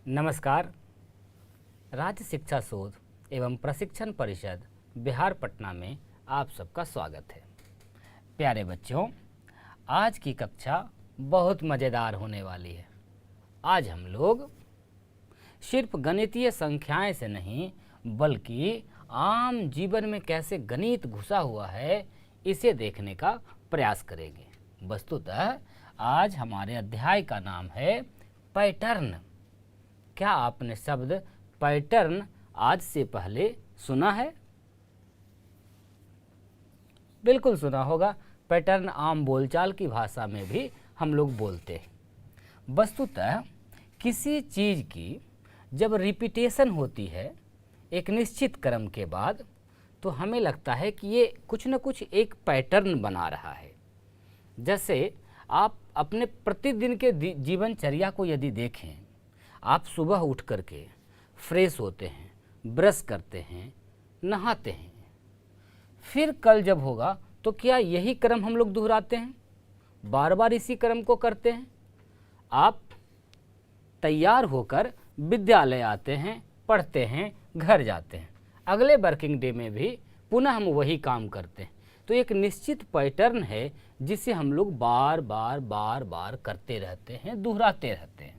नमस्कार। राज्य शिक्षा शोध एवं प्रशिक्षण परिषद बिहार पटना में आप सबका स्वागत है। प्यारे बच्चों, आज की कक्षा बहुत मज़ेदार होने वाली है। आज हम लोग सिर्फ गणितीय संख्याएं से नहीं बल्कि आम जीवन में कैसे गणित घुसा हुआ है इसे देखने का प्रयास करेंगे। वस्तुतः आज हमारे अध्याय का नाम है पैटर्न। क्या आपने शब्द पैटर्न आज से पहले सुना है? बिल्कुल सुना होगा। पैटर्न आम बोलचाल की भाषा में भी हम लोग बोलते हैं। वस्तुतः किसी चीज़ की जब रिपीटेशन होती है एक निश्चित क्रम के बाद, तो हमें लगता है कि ये कुछ न कुछ एक पैटर्न बना रहा है। जैसे आप अपने प्रतिदिन के जीवनचर्या को यदि देखें, आप सुबह उठ करके फ्रेश होते हैं, ब्रश करते हैं, नहाते हैं, फिर कल जब होगा तो क्या यही क्रम हम लोग दोहराते हैं? बार बार इसी क्रम को करते हैं। आप तैयार होकर विद्यालय आते हैं, पढ़ते हैं, घर जाते हैं, अगले वर्किंग डे में भी पुनः हम वही काम करते हैं। तो एक निश्चित पैटर्न है जिसे हम लोग बार बार करते रहते हैं, दोहराते रहते हैं।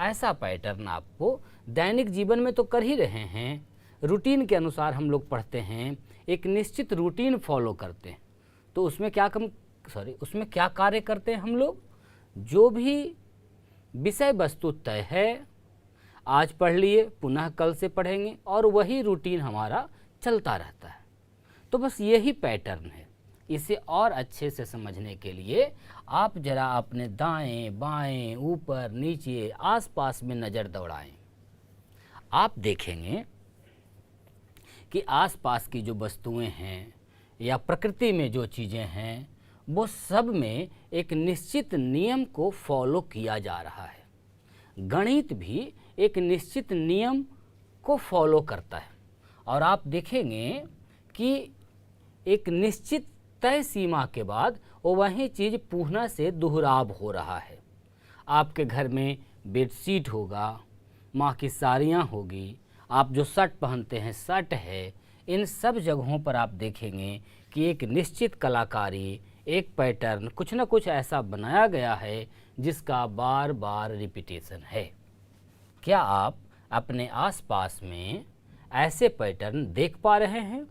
ऐसा पैटर्न आपको दैनिक जीवन में तो कर ही रहे हैं। रूटीन के अनुसार हम लोग पढ़ते हैं, एक निश्चित रूटीन फॉलो करते हैं। तो उसमें क्या कार्य करते हैं हम लोग? जो भी विषय वस्तु तय है, आज पढ़ लिए, पुनः कल से पढ़ेंगे, और वही रूटीन हमारा चलता रहता है। तो बस यही पैटर्न है। इसे और अच्छे से समझने के लिए आप जरा अपने दाएं बाएं, ऊपर नीचे, आसपास में नज़र दौड़ाएं। आप देखेंगे कि आसपास की जो वस्तुएं हैं या प्रकृति में जो चीज़ें हैं, वो सब में एक निश्चित नियम को फॉलो किया जा रहा है। गणित भी एक निश्चित नियम को फॉलो करता है। और आप देखेंगे कि एक निश्चित तय सीमा के बाद वो वही चीज़ पुनः से दोहराव हो रहा है। आपके घर में बेडशीट होगा, माँ की साड़ियाँ होगी, आप जो शर्ट पहनते हैं शर्ट है, इन सब जगहों पर आप देखेंगे कि एक निश्चित कलाकारी, एक पैटर्न, कुछ न कुछ ऐसा बनाया गया है जिसका बार बार रिपीटेशन है। क्या आप अपने आसपास में ऐसे पैटर्न देख पा रहे हैं?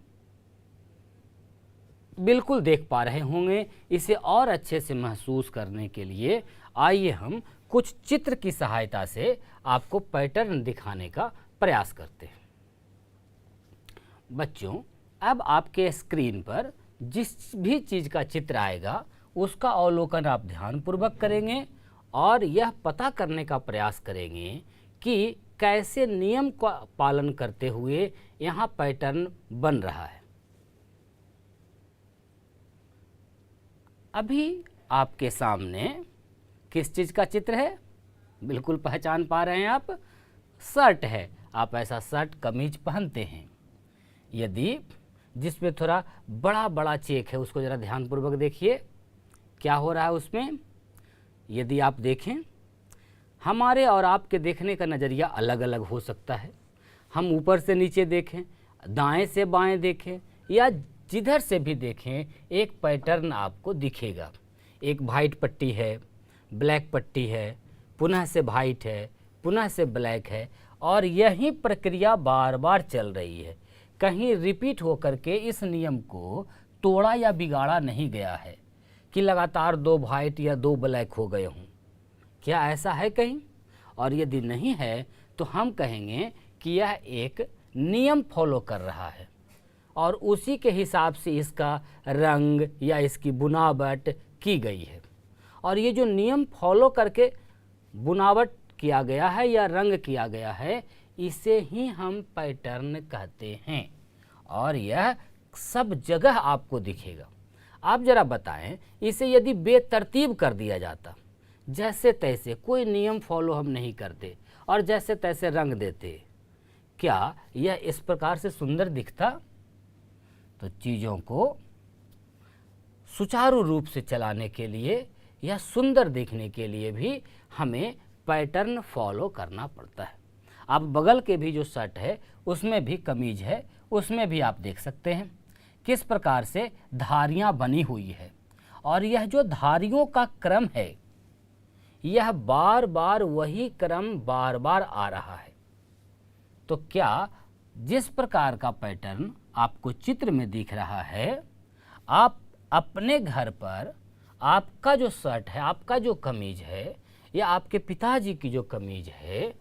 बिल्कुल देख पा रहे होंगे। इसे और अच्छे से महसूस करने के लिए आइए हम कुछ चित्र की सहायता से आपको पैटर्न दिखाने का प्रयास करते हैं। बच्चों, अब आपके स्क्रीन पर जिस भी चीज़ का चित्र आएगा उसका अवलोकन आप ध्यानपूर्वक करेंगे और यह पता करने का प्रयास करेंगे कि कैसे नियम का पालन करते हुए यहाँ पैटर्न बन रहा है। अभी आपके सामने किस चीज़ का चित्र है? बिल्कुल पहचान पा रहे हैं आप? शर्ट है। आप ऐसा शर्ट कमीज पहनते हैं। यदि जिसमें थोड़ा बड़ा बड़ा चेक है उसको ज़रा ध्यानपूर्वक देखिए क्या हो रहा है उसमें। यदि आप देखें, हमारे और आपके देखने का नज़रिया अलग अलग हो सकता है। हम ऊपर से नीचे देखें, दाएं से बाएं देखें, या जिधर से भी देखें एक पैटर्न आपको दिखेगा। एक वाइट पट्टी है, ब्लैक पट्टी है, पुनः से वाइट है, पुनः से ब्लैक है, और यही प्रक्रिया बार बार चल रही है। कहीं रिपीट होकर के इस नियम को तोड़ा या बिगाड़ा नहीं गया है कि लगातार 2 वाइट या 2 ब्लैक हो गए हों। क्या ऐसा है कहीं? और यदि नहीं है तो हम कहेंगे कि यह एक नियम फॉलो कर रहा है और उसी के हिसाब से इसका रंग या इसकी बुनावट की गई है। और ये जो नियम फॉलो करके बुनावट किया गया है या रंग किया गया है, इसे ही हम पैटर्न कहते हैं। और यह सब जगह आपको दिखेगा। आप जरा बताएं, इसे यदि बेतरतीब कर दिया जाता, जैसे तैसे कोई नियम फॉलो हम नहीं करते और जैसे तैसे रंग देते, क्या यह इस प्रकार से सुंदर दिखता? तो चीज़ों को सुचारू रूप से चलाने के लिए या सुंदर दिखने के लिए भी हमें पैटर्न फॉलो करना पड़ता है। आप बगल के भी जो शर्ट है उसमें भी कमीज है, उसमें भी आप देख सकते हैं किस प्रकार से धारियां बनी हुई है, और यह जो धारियों का क्रम है यह बार बार वही क्रम बार बार आ रहा है। तो क्या जिस प्रकार का पैटर्न आपको चित्र में दिख रहा है, आप अपने घर पर आपका जो शर्ट है, आपका जो कमीज है, या आपके पिताजी की जो कमीज है,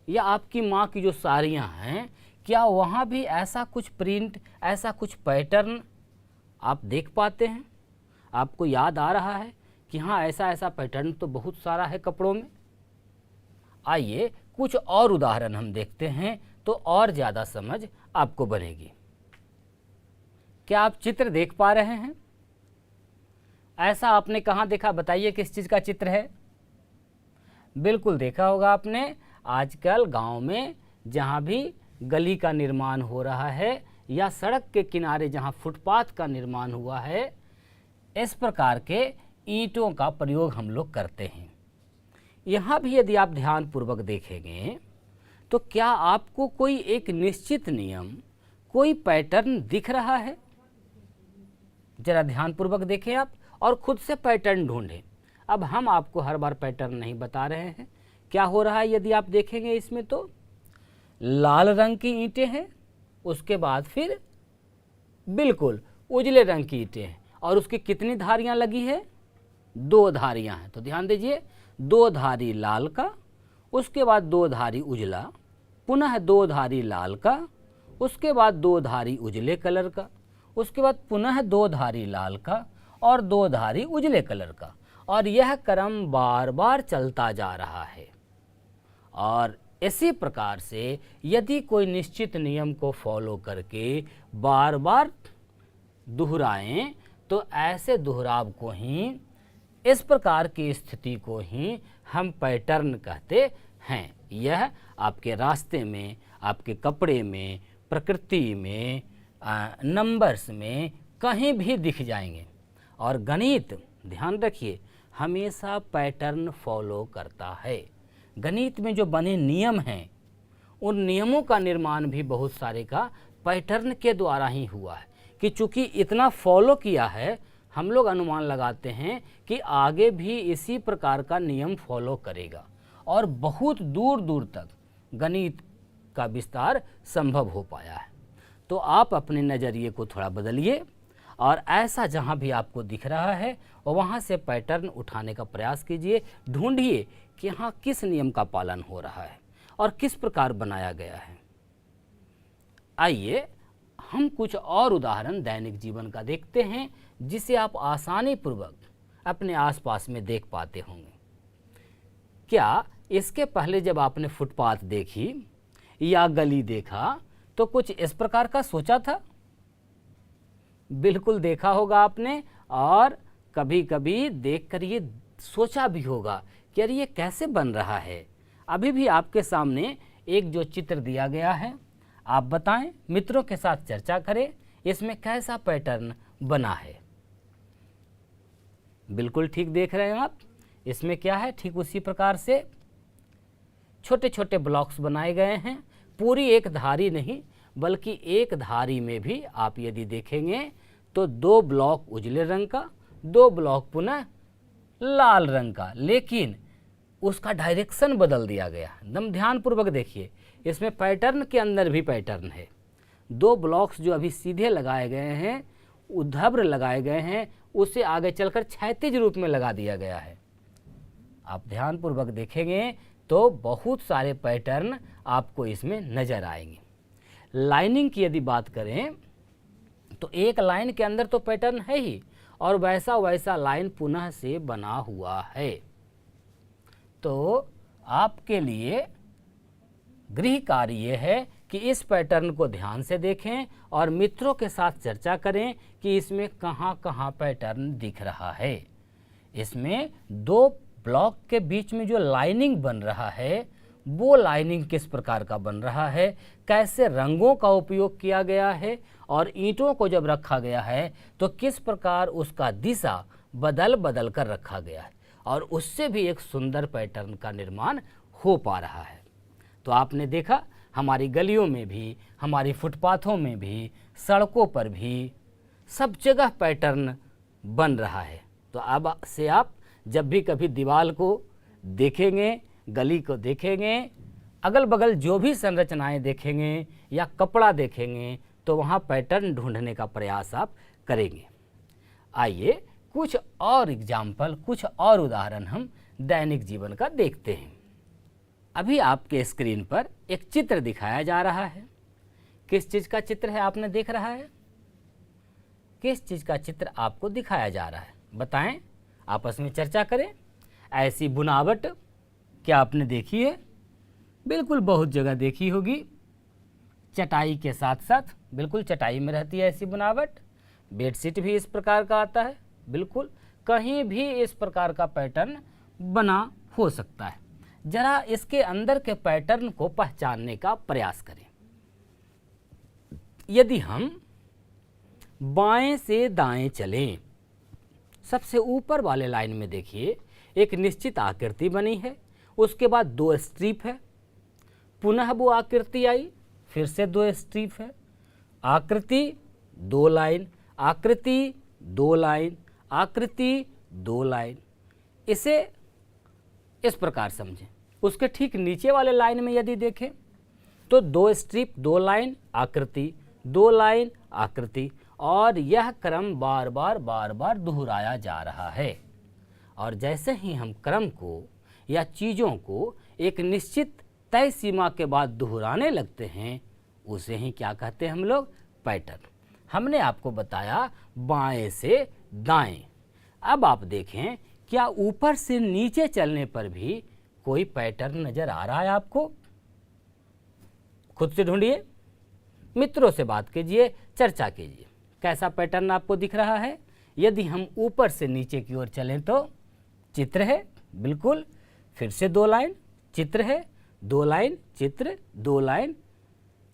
या आपकी माँ की जो साड़ियाँ हैं, क्या वहाँ भी ऐसा कुछ प्रिंट, ऐसा कुछ पैटर्न आप देख पाते हैं? आपको याद आ रहा है कि हाँ ऐसा ऐसा पैटर्न तो बहुत सारा है कपड़ों में। आइए कुछ और उदाहरण हम देखते हैं तो और ज़्यादा समझ आपको बनेगी। क्या आप चित्र देख पा रहे हैं? ऐसा आपने कहाँ देखा, बताइए किस चीज़ का चित्र है? बिल्कुल देखा होगा आपने, आजकल गांव में जहाँ भी गली का निर्माण हो रहा है या सड़क के किनारे जहाँ फुटपाथ का निर्माण हुआ है, इस प्रकार के ईंटों का प्रयोग हम लोग करते हैं। यहाँ भी यदि आप ध्यानपूर्वक देखेंगे तो क्या आपको कोई एक निश्चित नियम, कोई पैटर्न दिख रहा है? जरा ध्यानपूर्वक देखें आप और खुद से पैटर्न ढूंढें। अब हम आपको हर बार पैटर्न नहीं बता रहे हैं। क्या हो रहा है यदि आप देखेंगे इसमें तो लाल रंग की ईंटें हैं, उसके बाद फिर बिल्कुल उजले रंग की ईंटें हैं, और उसकी कितनी धारियां लगी है? 2 धारियां हैं। तो ध्यान दीजिए, 2 धारी लाल का, उसके बाद 2 धारी उजला, पुनः 2 धारी लाल का, उसके बाद 2 धारी उजले कलर का, उसके बाद पुनः 2 धारी लाल का और 2 धारी उजले कलर का, और यह क्रम बार बार चलता जा रहा है। और इसी प्रकार से यदि कोई निश्चित नियम को फॉलो करके बार बार दोहराएं तो ऐसे दोहराव को ही, इस प्रकार की स्थिति को ही हम पैटर्न कहते हैं। यह आपके रास्ते में, आपके कपड़े में, प्रकृति में, नंबर्स में कहीं भी दिख जाएंगे। और गणित, ध्यान रखिए, हमेशा पैटर्न फॉलो करता है। गणित में जो बने नियम हैं उन नियमों का निर्माण भी बहुत सारे का पैटर्न के द्वारा ही हुआ है, कि चूंकि इतना फॉलो किया है हम लोग अनुमान लगाते हैं कि आगे भी इसी प्रकार का नियम फॉलो करेगा, और बहुत दूर दूर तक गणित का विस्तार संभव हो पाया है। तो आप अपने नज़रिए को थोड़ा बदलिए और ऐसा जहाँ भी आपको दिख रहा है वहाँ से पैटर्न उठाने का प्रयास कीजिए। ढूंढिए कि हाँ किस नियम का पालन हो रहा है और किस प्रकार बनाया गया है। आइए हम कुछ और उदाहरण दैनिक जीवन का देखते हैं जिसे आप आसानी पूर्वक अपने आसपास में देख पाते होंगे। क्या इसके पहले जब आपने फुटपाथ देखी या गली देखा तो कुछ इस प्रकार का सोचा था? बिल्कुल देखा होगा आपने, और कभी कभी देखकर ये सोचा भी होगा कि यार ये कैसे बन रहा है। अभी भी आपके सामने एक जो चित्र दिया गया है, आप बताएं, मित्रों के साथ चर्चा करें, इसमें कैसा पैटर्न बना है। बिल्कुल ठीक देख रहे हैं आप। इसमें क्या है, ठीक उसी प्रकार से छोटे छोटे ब्लॉक्स बनाए गए हैं। पूरी एक धारी नहीं बल्कि एक धारी में भी आप यदि देखेंगे तो 2 ब्लॉक उजले रंग का, 2 ब्लॉक पुनः लाल रंग का, लेकिन उसका डायरेक्शन बदल दिया गया। एकदम ध्यानपूर्वक देखिए, इसमें पैटर्न के अंदर भी पैटर्न है। 2 ब्लॉक्स जो अभी सीधे लगाए गए हैं, उद्धब्र लगाए गए हैं, उसे आगे चलकर क्षैतिज रूप में लगा दिया गया है। आप ध्यानपूर्वक देखेंगे तो बहुत सारे पैटर्न आपको इसमें नजर आएंगे। लाइनिंग की यदि बात करें तो एक लाइन के अंदर तो पैटर्न है ही, और वैसा वैसा लाइन पुनः से बना हुआ है। तो आपके लिए गृह कार्य यह है कि इस पैटर्न को ध्यान से देखें और मित्रों के साथ चर्चा करें कि इसमें कहाँ कहाँ पैटर्न दिख रहा है। इसमें 2 ब्लॉक के बीच में जो लाइनिंग बन रहा है वो लाइनिंग किस प्रकार का बन रहा है, कैसे रंगों का उपयोग किया गया है, और ईंटों को जब रखा गया है तो किस प्रकार उसका दिशा बदल बदल कर रखा गया है। और उससे भी एक सुंदर पैटर्न का निर्माण हो पा रहा है। तो आपने देखा हमारी गलियों में भी, हमारी फुटपाथों में भी, सड़कों पर भी सब जगह पैटर्न बन रहा है। तो अब से आप जब भी कभी दीवार को देखेंगे, गली को देखेंगे, अगल बगल जो भी संरचनाएं देखेंगे या कपड़ा देखेंगे तो वहाँ पैटर्न ढूंढने का प्रयास आप करेंगे। आइए कुछ और एग्जाम्पल, कुछ और उदाहरण हम दैनिक जीवन का देखते हैं। अभी आपके स्क्रीन पर एक चित्र दिखाया जा रहा है। किस चीज़ का चित्र है आपने देख रहा है? किस चीज़ का चित्र आपको दिखाया जा रहा है? बताएं, आपस में चर्चा करें। ऐसी बुनावट क्या आपने देखी है? बिल्कुल बहुत जगह देखी होगी। चटाई के साथ साथ बिल्कुल चटाई में रहती है ऐसी बुनावट। बेडशीट भी इस प्रकार का आता है। बिल्कुल कहीं भी इस प्रकार का पैटर्न बना हो सकता है। जरा इसके अंदर के पैटर्न को पहचानने का प्रयास करें। यदि हम बाएं से दाएं चलें, सबसे ऊपर वाले लाइन में देखिए एक निश्चित आकृति बनी है, उसके बाद 2 स्ट्रिप है, पुनः वो आकृति आई, फिर से 2 स्ट्रिप है, आकृति 2 लाइन, आकृति 2 लाइन, आकृति 2 लाइन। इसे इस प्रकार समझें। उसके ठीक नीचे वाले लाइन में यदि देखें तो 2 स्ट्रिप, 2 लाइन, आकृति, 2 लाइन, आकृति, और यह क्रम बार बार दोहराया जा रहा है। और जैसे ही हम क्रम को या चीज़ों को एक निश्चित तय सीमा के बाद दोहराने लगते हैं, उसे ही क्या कहते हैं हम लोग? पैटर्न। हमने आपको बताया बाएं से दाएं। अब आप देखें, क्या ऊपर से नीचे चलने पर भी कोई पैटर्न नजर आ रहा है आपको? खुद से ढूंढिए, मित्रों से बात कीजिए, चर्चा कीजिए। कैसा पैटर्न आपको दिख रहा है? यदि हम ऊपर से नीचे की ओर चलें तो चित्र है, बिल्कुल, फिर से 2 लाइन, चित्र है, 2 लाइन, चित्र, 2 लाइन,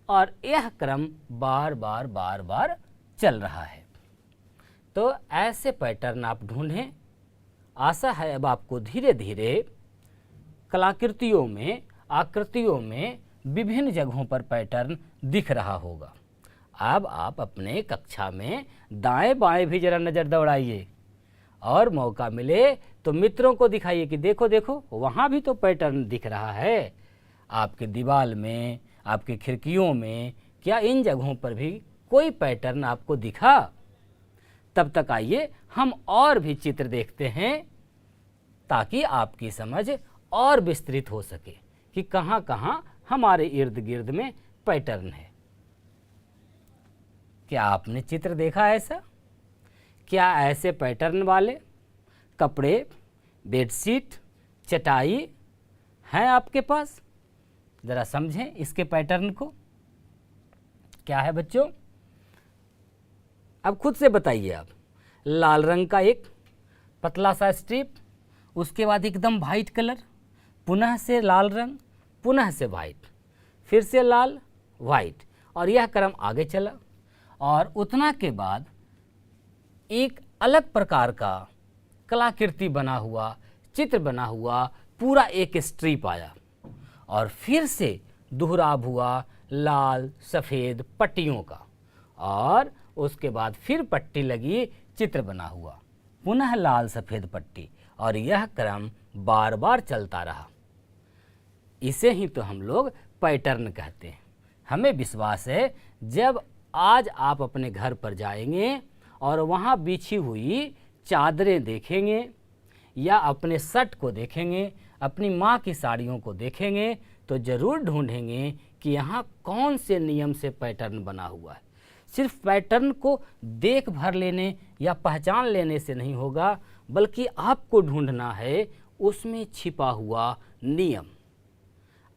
और यह क्रम बार बार चल रहा है। तो ऐसे पैटर्न आप ढूंढें। आशा है अब आपको धीरे धीरे कलाकृतियों में, आकृतियों में विभिन्न जगहों पर पैटर्न दिख रहा होगा। अब आप अपने कक्षा में दाएं बाएं भी जरा नज़र दौड़ाइए और मौका मिले तो मित्रों को दिखाइए कि देखो देखो वहाँ भी तो पैटर्न दिख रहा है। आपके दीवार में, आपकी खिड़कियों में, क्या इन जगहों पर भी कोई पैटर्न आपको दिखा? तब तक आइए हम और भी चित्र देखते हैं ताकि आपकी समझ और विस्तृत हो सके कि कहाँ कहाँ हमारे इर्द गिर्द में पैटर्न है। क्या आपने चित्र देखा ऐसा? क्या ऐसे पैटर्न वाले कपड़े, बेडशीट, चटाई हैं आपके पास? ज़रा समझें इसके पैटर्न को। क्या है बच्चों? अब खुद से बताइए आप। लाल रंग का एक पतला सा स्ट्रिप, उसके बाद एकदम वाइट कलर, पुनः से लाल रंग, पुनः से वाइट, फिर से लाल, वाइट, और यह क्रम आगे चला। और उतना के बाद एक अलग प्रकार का कलाकृति बना हुआ, चित्र बना हुआ पूरा एक स्ट्रिप आया, और फिर से दोहराव हुआ लाल सफ़ेद पट्टियों का, और उसके बाद फिर पट्टी लगी, चित्र बना हुआ, पुनः लाल सफ़ेद पट्टी, और यह क्रम बार बार चलता रहा। इसे ही तो हम लोग पैटर्न कहते हैं। हमें विश्वास है जब आज आप अपने घर पर जाएंगे और वहाँ बिछी हुई चादरें देखेंगे या अपने शर्ट को देखेंगे, अपनी माँ की साड़ियों को देखेंगे, तो ज़रूर ढूंढेंगे कि यहाँ कौन से नियम से पैटर्न बना हुआ है। सिर्फ पैटर्न को देख भर लेने या पहचान लेने से नहीं होगा, बल्कि आपको ढूंढना है उसमें छिपा हुआ नियम।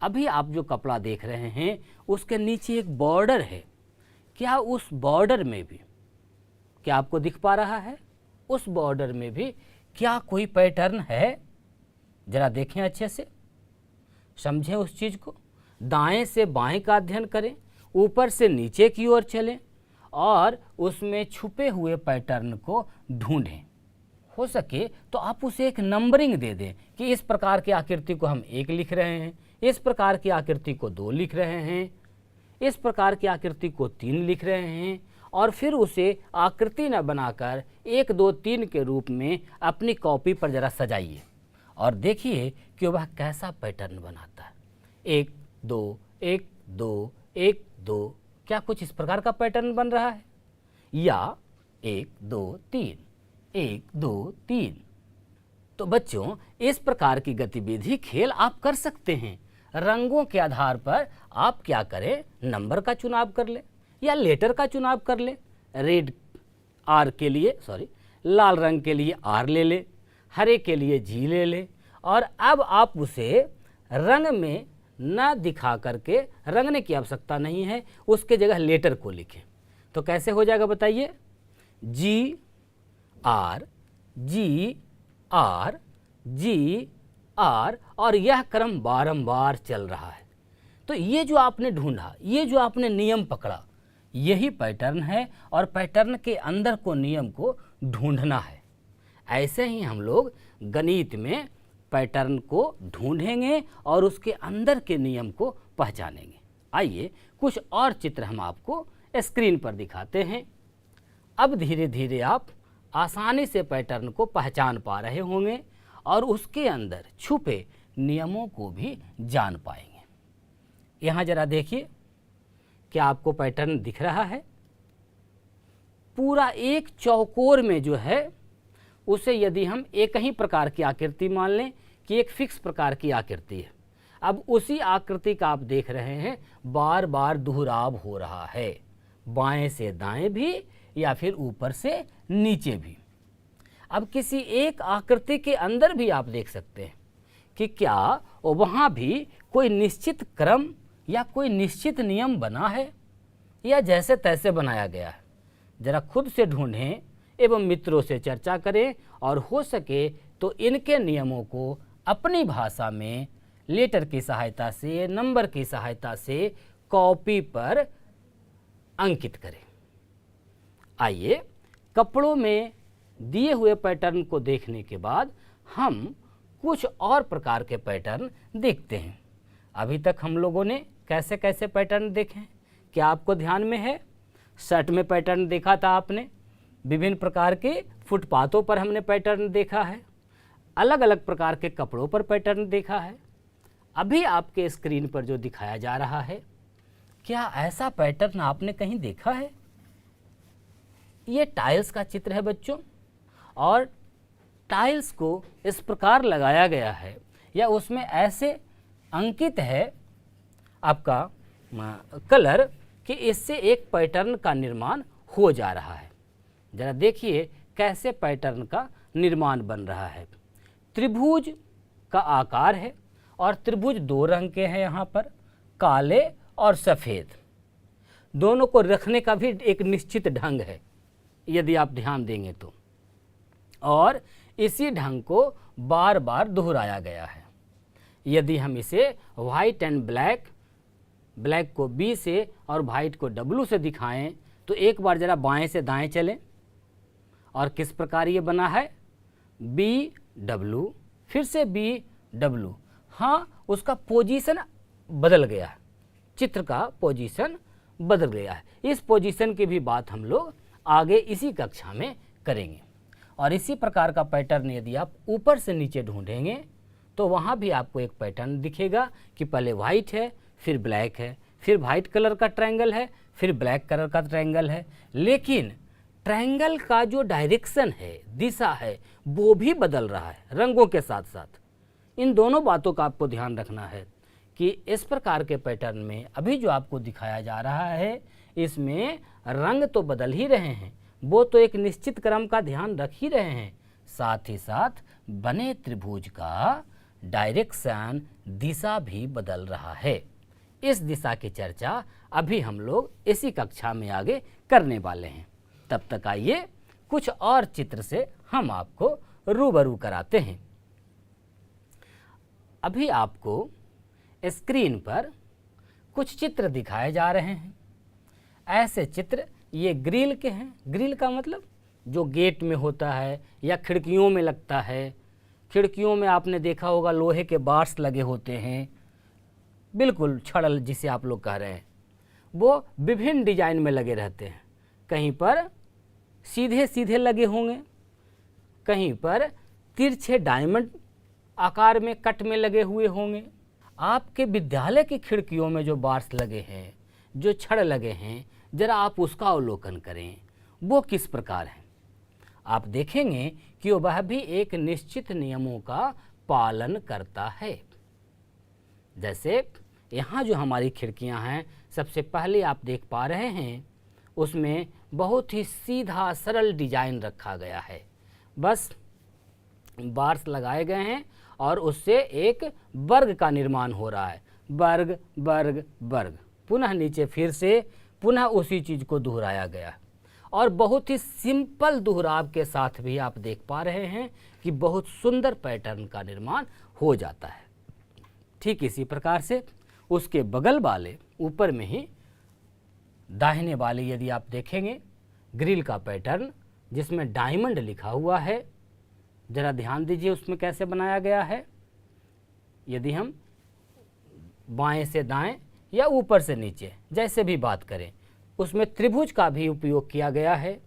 अभी आप जो कपड़ा देख रहे हैं उसके नीचे एक बॉर्डर है। क्या उस बॉर्डर में भी, क्या आपको दिख पा रहा है? उस बॉर्डर में भी क्या कोई पैटर्न है? जरा देखें अच्छे से, समझें उस चीज़ को। दाएं से बाएं का अध्ययन करें, ऊपर से नीचे की ओर चलें और उसमें छुपे हुए पैटर्न को ढूंढें। हो सके तो आप उसे एक नंबरिंग दे दें कि इस प्रकार की आकृति को हम 1 लिख रहे हैं, इस प्रकार की आकृति को 2 लिख रहे हैं, इस प्रकार की आकृति को 3 लिख रहे हैं, और फिर उसे आकृति न बनाकर 1 2 3 के रूप में अपनी कॉपी पर जरा सजाइए और देखिए कि वह कैसा पैटर्न बनाता है। 1 2 1 2 1 2, क्या कुछ इस प्रकार का पैटर्न बन रहा है? या 1 2 3 1 2 3। तो बच्चों, इस प्रकार की गतिविधि खेल आप कर सकते हैं। रंगों के आधार पर आप क्या करें, नंबर का चुनाव कर ले या लेटर का चुनाव कर ले। रेड आर के लिए लाल रंग के लिए आर ले ले, हरे के लिए जी ले ले, और अब आप उसे रंग में न दिखा करके रंगने की आवश्यकता नहीं है, उसके जगह लेटर को लिखें। तो कैसे हो जाएगा बताइए? G R G R G R, और यह क्रम बारंबार चल रहा है। तो ये जो आपने ढूंढा, ये जो आपने नियम पकड़ा, यही पैटर्न है, और पैटर्न के अंदर को नियम को ढूंढना है। ऐसे ही हम लोग गणित में पैटर्न को ढूंढेंगे और उसके अंदर के नियम को पहचानेंगे। आइए कुछ और चित्र हम आपको स्क्रीन पर दिखाते हैं। अब धीरे धीरे आप आसानी से पैटर्न को पहचान पा रहे होंगे और उसके अंदर छुपे नियमों को भी जान पाएंगे। यहाँ जरा देखिए, क्या आपको पैटर्न दिख रहा है? पूरा एक चौकोर में जो है उसे यदि हम एक ही प्रकार की आकृति मान लें कि एक फिक्स प्रकार की आकृति है, अब उसी आकृति का आप देख रहे हैं बार बार दोहराव हो रहा है, बाएं से दाएं भी या फिर ऊपर से नीचे भी। अब किसी एक आकृति के अंदर भी आप देख सकते हैं कि क्या वहाँ भी कोई निश्चित क्रम या कोई निश्चित नियम बना है या जैसे तैसे बनाया गया है। जरा खुद से ढूंढें एवं मित्रों से चर्चा करें और हो सके तो इनके नियमों को अपनी भाषा में लेटर की सहायता से, नंबर की सहायता से कॉपी पर अंकित करें। आइए कपड़ों में दिए हुए पैटर्न को देखने के बाद हम कुछ और प्रकार के पैटर्न देखते हैं। अभी तक हम लोगों ने कैसे कैसे पैटर्न देखे हैं, क्या आपको ध्यान में है? शर्ट में पैटर्न देखा था आपने, विभिन्न प्रकार के फुटपाथों पर हमने पैटर्न देखा है, अलग अलग प्रकार के कपड़ों पर पैटर्न देखा है। अभी आपके स्क्रीन पर जो दिखाया जा रहा है, क्या ऐसा पैटर्न आपने कहीं देखा है? ये टाइल्स का चित्र है बच्चों, और टाइल्स को इस प्रकार लगाया गया है या उसमें ऐसे अंकित है आपका कलर कि इससे एक पैटर्न का निर्माण हो जा रहा है। जरा देखिए कैसे पैटर्न का निर्माण बन रहा है। त्रिभुज का आकार है और त्रिभुज 2 रंग के हैं, यहाँ पर काले और सफ़ेद। दोनों को रखने का भी एक निश्चित ढंग है यदि आप ध्यान देंगे तो, और इसी ढंग को बार बार दोहराया गया है। यदि हम इसे वाइट एंड ब्लैक, ब्लैक को बी से और वाइट को डब्लू से दिखाएं तो एक बार ज़रा बाएं से दाएं चलें, और किस प्रकार ये बना है, बी डब्लू, फिर से बी डब्लू। हाँ, उसका पोजीशन बदल गया है, चित्र का पोजीशन बदल गया है। इस पोजीशन की भी बात हम लोग आगे इसी कक्षा में करेंगे। और इसी प्रकार का पैटर्न यदि आप ऊपर से नीचे ढूंढेंगे तो वहाँ भी आपको एक पैटर्न दिखेगा कि पहले वाइट है, फिर ब्लैक है, फिर वाइट कलर का ट्रायंगल है, फिर ब्लैक कलर का ट्रायंगल है, लेकिन ट्रायंगल का जो डायरेक्शन है, दिशा है, वो भी बदल रहा है रंगों के साथ साथ। इन दोनों बातों का आपको ध्यान रखना है कि इस प्रकार के पैटर्न में अभी जो आपको दिखाया जा रहा है, इसमें रंग तो बदल ही रहे हैं, वो तो एक निश्चित क्रम का ध्यान रख ही रहे हैं, साथ ही साथ बने त्रिभुज का डायरेक्शन, दिशा भी बदल रहा है। इस दिशा की चर्चा अभी हम लोग इसी कक्षा में आगे करने वाले हैं। तब तक आइए कुछ और चित्र से हम आपको रूबरू कराते हैं। अभी आपको स्क्रीन पर कुछ चित्र दिखाए जा रहे हैं। ऐसे चित्र ये ग्रिल के हैं। ग्रिल का मतलब जो गेट में होता है या खिड़कियों में लगता है। खिड़कियों में आपने देखा होगा लोहे के बार्स लगे होते हैं, बिल्कुल छड़ जिसे आप लोग कह रहे हैं, वो विभिन्न डिजाइन में लगे रहते हैं। कहीं पर सीधे सीधे लगे होंगे, कहीं पर तिरछे डायमंड आकार में कट में लगे हुए होंगे। आपके विद्यालय की खिड़कियों में जो बार्स लगे हैं, जो छड़ लगे हैं, जरा आप उसका अवलोकन करें, वो किस प्रकार है। आप देखेंगे कि वह भी एक निश्चित नियमों का पालन करता है। जैसे यहाँ जो हमारी खिड़कियाँ हैं, सबसे पहले आप देख पा रहे हैं उसमें बहुत ही सीधा सरल डिजाइन रखा गया है। बस बार्स लगाए गए हैं और उससे एक वर्ग का निर्माण हो रहा है। वर्ग वर्ग वर्ग, पुनः नीचे फिर से पुनः उसी चीज़ को दोहराया गया और बहुत ही सिंपल दोहराव के साथ भी आप देख पा रहे हैं कि बहुत सुंदर पैटर्न का निर्माण हो जाता है। ठीक इसी प्रकार से उसके बगल वाले ऊपर में ही दाहिने वाले यदि आप देखेंगे ग्रिल का पैटर्न जिसमें डायमंड लिखा हुआ है, ज़रा ध्यान दीजिए उसमें कैसे बनाया गया है। यदि हम बाएं से दाएं या ऊपर से नीचे जैसे भी बात करें, उसमें त्रिभुज का भी उपयोग किया गया है,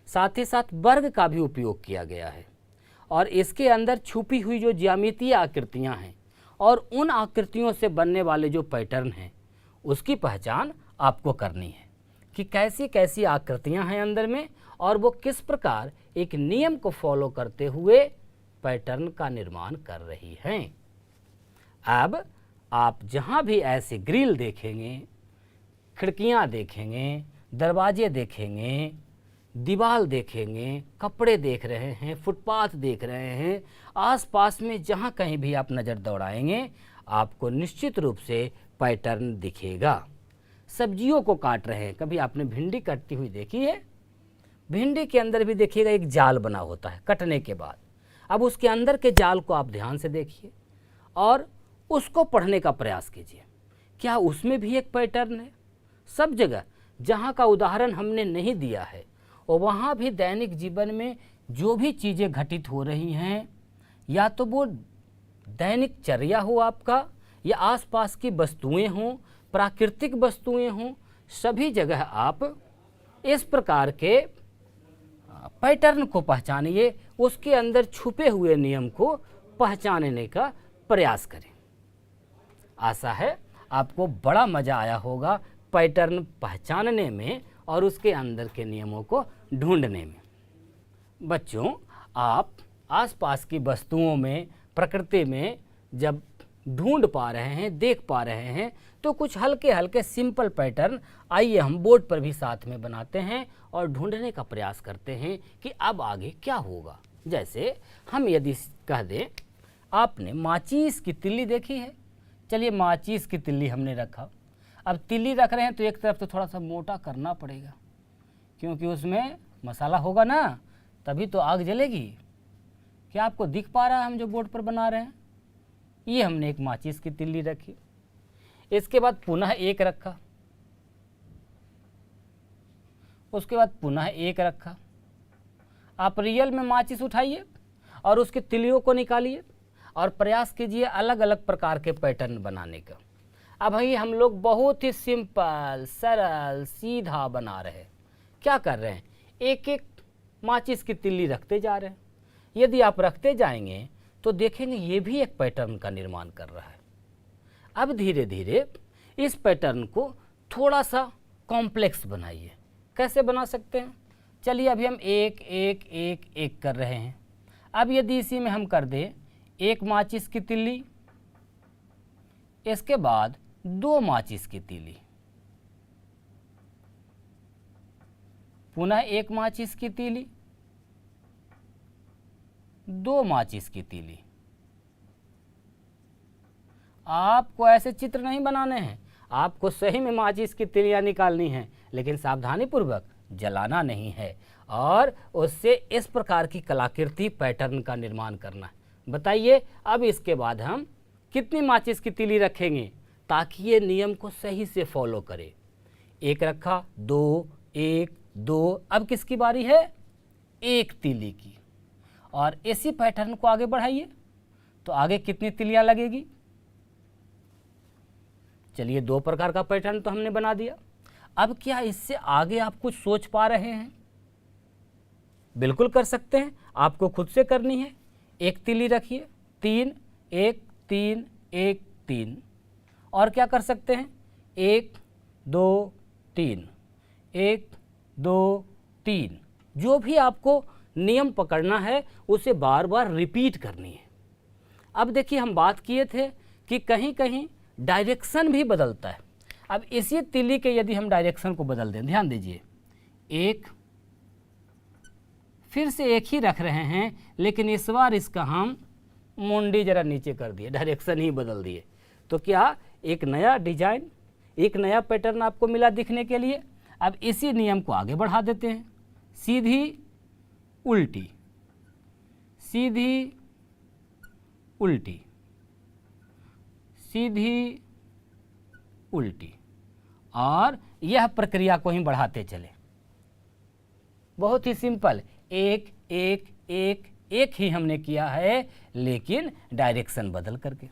साथ ही साथ वर्ग का भी उपयोग किया गया है। और इसके अंदर छुपी हुई जो ज्यामितीय आकृतियां हैं और उन आकृतियों से बनने वाले जो पैटर्न हैं, उसकी पहचान आपको करनी है कि कैसी कैसी आकृतियां हैं अंदर में और वो किस प्रकार एक नियम को फॉलो करते हुए पैटर्न का निर्माण कर रही हैं। अब आप जहां भी ऐसे ग्रिल देखेंगे, खिड़कियां देखेंगे, दरवाजे देखेंगे, दीवार देखेंगे, कपड़े देख रहे हैं, फुटपाथ देख रहे हैं, आसपास में जहां कहीं भी आप नज़र दौड़ाएंगे आपको निश्चित रूप से पैटर्न दिखेगा। सब्जियों को काट रहे हैं, कभी आपने भिंडी कटती हुई देखी है? भिंडी के अंदर भी देखिएगा एक जाल बना होता है कटने के बाद। अब उसके अंदर के जाल को आप ध्यान से देखिए और उसको पढ़ने का प्रयास कीजिए, क्या उसमें भी एक पैटर्न है? सब जगह जहाँ का उदाहरण हमने नहीं दिया है और वहाँ भी दैनिक जीवन में जो भी चीज़ें घटित हो रही हैं, या तो वो दैनिक चर्या हो आपका या आसपास की वस्तुएं हों, प्राकृतिक वस्तुएं हों, सभी जगह आप इस प्रकार के पैटर्न को पहचानिए, उसके अंदर छुपे हुए नियम को पहचानने का प्रयास करें। आशा है आपको बड़ा मज़ा आया होगा पैटर्न पहचानने में और उसके अंदर के नियमों को ढूंढने में। बच्चों, आप आसपास की वस्तुओं में, प्रकृति में जब ढूंढ पा रहे हैं, देख पा रहे हैं, तो कुछ हल्के हल्के सिंपल पैटर्न आइए हम बोर्ड पर भी साथ में बनाते हैं और ढूंढने का प्रयास करते हैं कि अब आगे क्या होगा। जैसे हम यदि कह दें, आपने माचिस की तिल्ली देखी है? चलिए माचिस की तिल्ली हमने रखा। अब तिल्ली रख रहे हैं तो एक तरफ तो थोड़ा सा मोटा करना पड़ेगा, क्योंकि उसमें मसाला होगा ना, तभी तो आग जलेगी। क्या आपको दिख पा रहा है हम जो बोर्ड पर बना रहे हैं? ये हमने एक माचिस की तिल्ली रखी। इसके बाद पुनः एक रखा, उसके बाद पुनः एक रखा। आप रियल में माचिस उठाइए और उसके तिल्लियों को निकालिए और प्रयास कीजिए अलग अलग प्रकार के पैटर्न बनाने का। अब भाई हम लोग बहुत ही सिंपल, सरल, सीधा बना रहे हैं। क्या कर रहे हैं? एक एक माचिस की तिल्ली रखते जा रहे हैं। यदि आप रखते जाएंगे तो देखेंगे ये भी एक पैटर्न का निर्माण कर रहा है। अब धीरे धीरे इस पैटर्न को थोड़ा सा कॉम्प्लेक्स बनाइए। कैसे बना सकते हैं? चलिए अभी हम एक एक एक एक कर रहे हैं। अब यदि इसी में हम कर दें एक माचिस की तिल्ली, इसके बाद दो माचिस की तीली, पुनः एक माचिस की तीली, दो माचिस की तीली। आपको ऐसे चित्र नहीं बनाने हैं, आपको सही में माचिस की तीलियां निकालनी हैं, लेकिन सावधानी पूर्वक जलाना नहीं है और उससे इस प्रकार की कलाकृति पैटर्न का निर्माण करना है। बताइए अब इसके बाद हम कितनी माचिस की तीली रखेंगे ताकि ये नियम को सही से फॉलो करे। एक रखा, दो, एक, दो। अब किसकी बारी है? एक तीली की, और इसी पैटर्न को आगे बढ़ाइए तो आगे कितनी तीलियां लगेगी। चलिए 2 प्रकार का पैटर्न तो हमने बना दिया। अब क्या इससे आगे आप कुछ सोच पा रहे हैं? बिल्कुल कर सकते हैं, आपको खुद से करनी है। एक तीली रखिए, 3 1 3 1 3, और क्या कर सकते हैं 1 2 3 1 2 3। जो भी आपको नियम पकड़ना है उसे बार बार रिपीट करनी है। अब देखिए हम बात किए थे कि कहीं कहीं डायरेक्शन भी बदलता है। अब इसी तीली के यदि हम डायरेक्शन को बदल दें, ध्यान दीजिए, एक फिर से एक ही रख रहे हैं, लेकिन इस बार इसका हम मुंडी जरा नीचे कर दिए, डायरेक्शन ही बदल दिए, तो क्या एक नया डिजाइन, एक नया पैटर्न आपको मिला दिखने के लिए। अब इसी नियम को आगे बढ़ा देते हैं, सीधी उल्टी, सीधी उल्टी, सीधी उल्टी, और यह प्रक्रिया को ही बढ़ाते चले। बहुत ही सिंपल, एक एक एक एक ही हमने किया है, लेकिन डायरेक्शन बदल करके।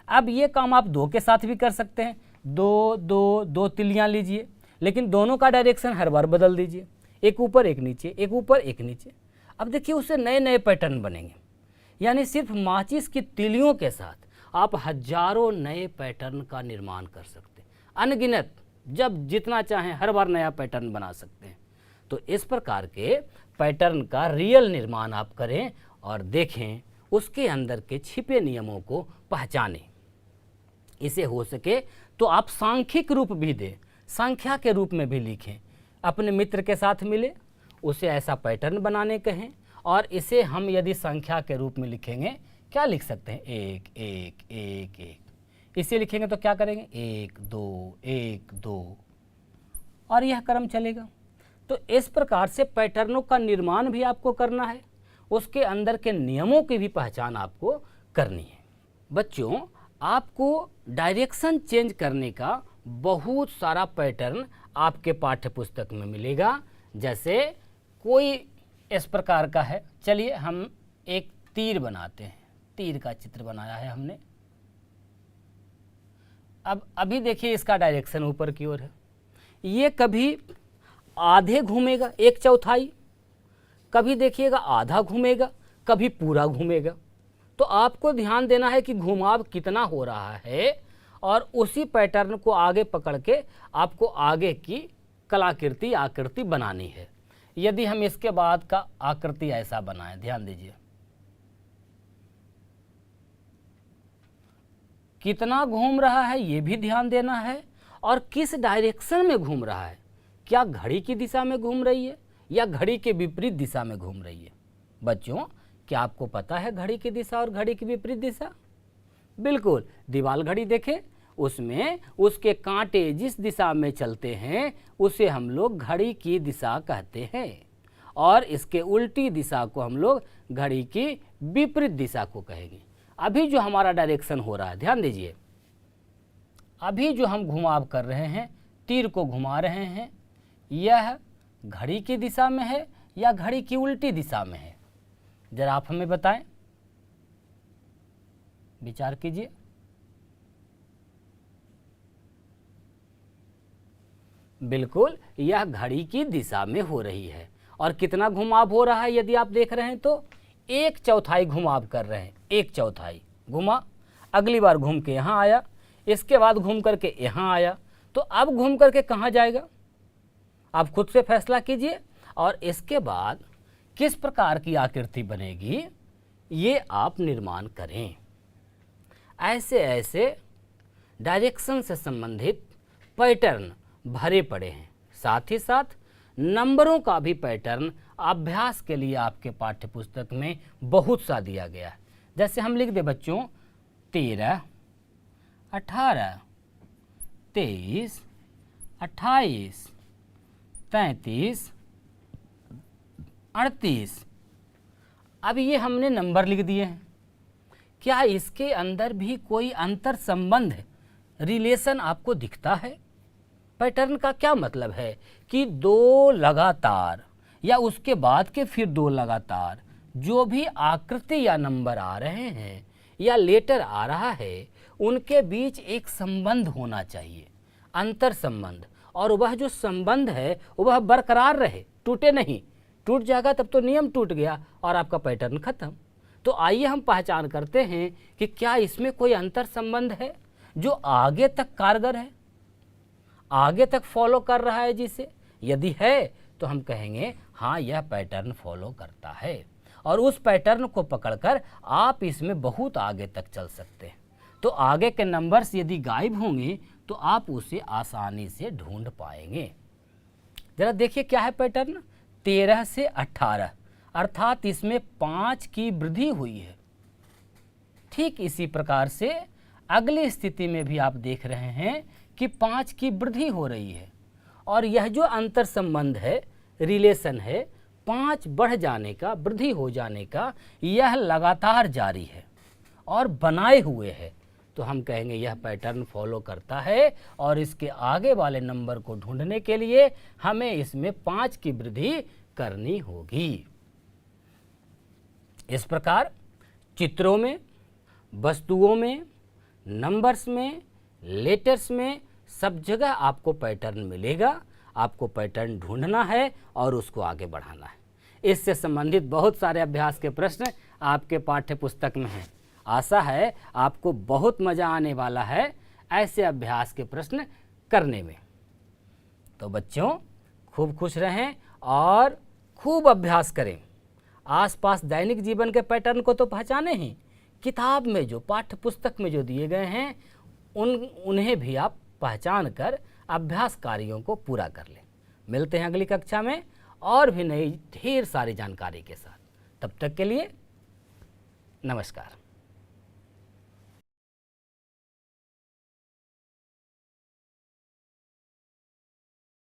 अब ये काम आप 2 के साथ भी कर सकते हैं। 2 2 2 तिलियां लीजिए, लेकिन दोनों का डायरेक्शन हर बार बदल दीजिए, एक ऊपर एक नीचे, एक ऊपर एक नीचे। अब देखिए उससे नए नए पैटर्न बनेंगे। यानी सिर्फ माचिस की तिलियों के साथ आप हजारों नए पैटर्न का निर्माण कर सकते हैं, अनगिनत, जब जितना चाहें हर बार नया पैटर्न बना सकते हैं। तो इस प्रकार के पैटर्न का रियल निर्माण आप करें और देखें, उसके अंदर के छिपे नियमों को पहचानें। इसे हो सके तो आप सांख्यिक रूप भी दें, संख्या के रूप में भी लिखें। अपने मित्र के साथ मिले, उसे ऐसा पैटर्न बनाने कहें, और इसे हम यदि संख्या के रूप में लिखेंगे, क्या लिख सकते हैं 1 1 1 1। इसे लिखेंगे तो क्या करेंगे 1 2 1 2, और यह क्रम चलेगा। तो इस प्रकार से पैटर्नों का निर्माण भी आपको करना है, उसके अंदर के नियमों की भी पहचान आपको करनी है। बच्चों, आपको डायरेक्शन चेंज करने का बहुत सारा पैटर्न आपके पाठ्य पुस्तक में मिलेगा। जैसे कोई इस प्रकार का है, चलिए हम एक तीर बनाते हैं, तीर का चित्र बनाया है हमने। अब अभी देखिए इसका डायरेक्शन ऊपर की ओर है, ये कभी आधे घूमेगा, 1/4, कभी देखिएगा आधा घूमेगा, कभी पूरा घूमेगा। तो आपको ध्यान देना है कि घुमाव कितना हो रहा है, और उसी पैटर्न को आगे पकड़ के आपको आगे की कलाकृति आकृति बनानी है। यदि हम इसके बाद का आकृति ऐसा बनाएं, ध्यान दीजिए, कितना घूम रहा है ये भी ध्यान देना है, और किस डायरेक्शन में घूम रहा है, क्या घड़ी की दिशा में घूम रही है या घड़ी के विपरीत दिशा में घूम रही है। बच्चों, क्या आपको पता है घड़ी की दिशा और घड़ी की विपरीत दिशा? बिल्कुल, दीवाल घड़ी देखें, उसमें उसके कांटे जिस दिशा में चलते हैं उसे हम लोग घड़ी की दिशा कहते हैं, और इसके उल्टी दिशा को हम लोग घड़ी की विपरीत दिशा को कहेंगे। अभी जो हमारा डायरेक्शन हो रहा है, ध्यान दीजिए, अभी जो हम घुमाव कर रहे हैं, तीर को घुमा रहे हैं, यह घड़ी की दिशा में है या घड़ी की उल्टी दिशा में है? जरा आप हमें बताएं, विचार कीजिए। बिल्कुल, यह घड़ी की दिशा में हो रही है। और कितना घुमाव हो रहा है यदि आप देख रहे हैं तो 1/4 घुमाव कर रहे हैं, 1/4 घुमा, अगली बार घूम के यहाँ आया, इसके बाद घूम करके यहाँ आया, तो अब घूम करके कहाँ जाएगा आप खुद से फैसला कीजिए। और इसके बाद किस प्रकार की आकृति बनेगी ये आप निर्माण करें। ऐसे ऐसे डायरेक्शन से संबंधित पैटर्न भरे पड़े हैं, साथ ही साथ नंबरों का भी पैटर्न अभ्यास के लिए आपके पाठ्य पुस्तक में बहुत सा दिया गया है। जैसे हम लिख दे बच्चों 13 18 23 28 33 38। अब ये हमने नंबर लिख दिए हैं, क्या इसके अंदर भी कोई अंतर संबंध रिलेशन आपको दिखता है? पैटर्न का क्या मतलब है कि 2 लगातार या उसके बाद के फिर 2 लगातार जो भी आकृति या नंबर आ रहे हैं या लेटर आ रहा है, उनके बीच एक संबंध होना चाहिए, अंतर संबंध, और वह जो संबंध है वह बरकरार रहे, टूटे नहीं। टूट जाएगा तब तो नियम टूट गया और आपका पैटर्न खत्म। तो आइए हम पहचान करते हैं कि क्या इसमें कोई अंतर संबंध है जो आगे तक कारगर है, आगे तक फॉलो कर रहा है जिसे। यदि है तो हम कहेंगे हाँ, यह पैटर्न फॉलो करता है, और उस पैटर्न को पकड़कर आप इसमें बहुत आगे तक चल सकते हैं। तो आगे के नंबर्स यदि गायब होंगे तो आप उसे आसानी से ढूंढ पाएंगे। जरा देखिए क्या है पैटर्न, 13 से 18, अर्थात इसमें 5 की वृद्धि हुई है। ठीक इसी प्रकार से अगली स्थिति में भी आप देख रहे हैं कि 5 की वृद्धि हो रही है, और यह जो अंतर संबंध है, रिलेशन है, 5 बढ़ जाने का, वृद्धि हो जाने का, यह लगातार जारी है और बनाए हुए है। तो हम कहेंगे यह पैटर्न फॉलो करता है, और इसके आगे वाले नंबर को ढूंढने के लिए हमें इसमें 5 की वृद्धि करनी होगी। इस प्रकार चित्रों में, वस्तुओं में, नंबर्स में, लेटर्स में, सब जगह आपको पैटर्न मिलेगा। आपको पैटर्न ढूंढना है और उसको आगे बढ़ाना है। इससे संबंधित बहुत सारे अभ्यास के प्रश्न आपके पाठ्य पुस्तक में हैं। आशा है आपको बहुत मज़ा आने वाला है ऐसे अभ्यास के प्रश्न करने में। तो बच्चों, खूब खुश रहें और खूब अभ्यास करें। आसपास दैनिक जीवन के पैटर्न को तो पहचाने ही, किताब में जो, पाठ्य पुस्तक में जो दिए गए हैं उन्हें भी आप पहचान कर अभ्यास कार्यों को पूरा कर लें। मिलते हैं अगली कक्षा में और भी नई ढेर सारी जानकारी के साथ। तब तक के लिए नमस्कार।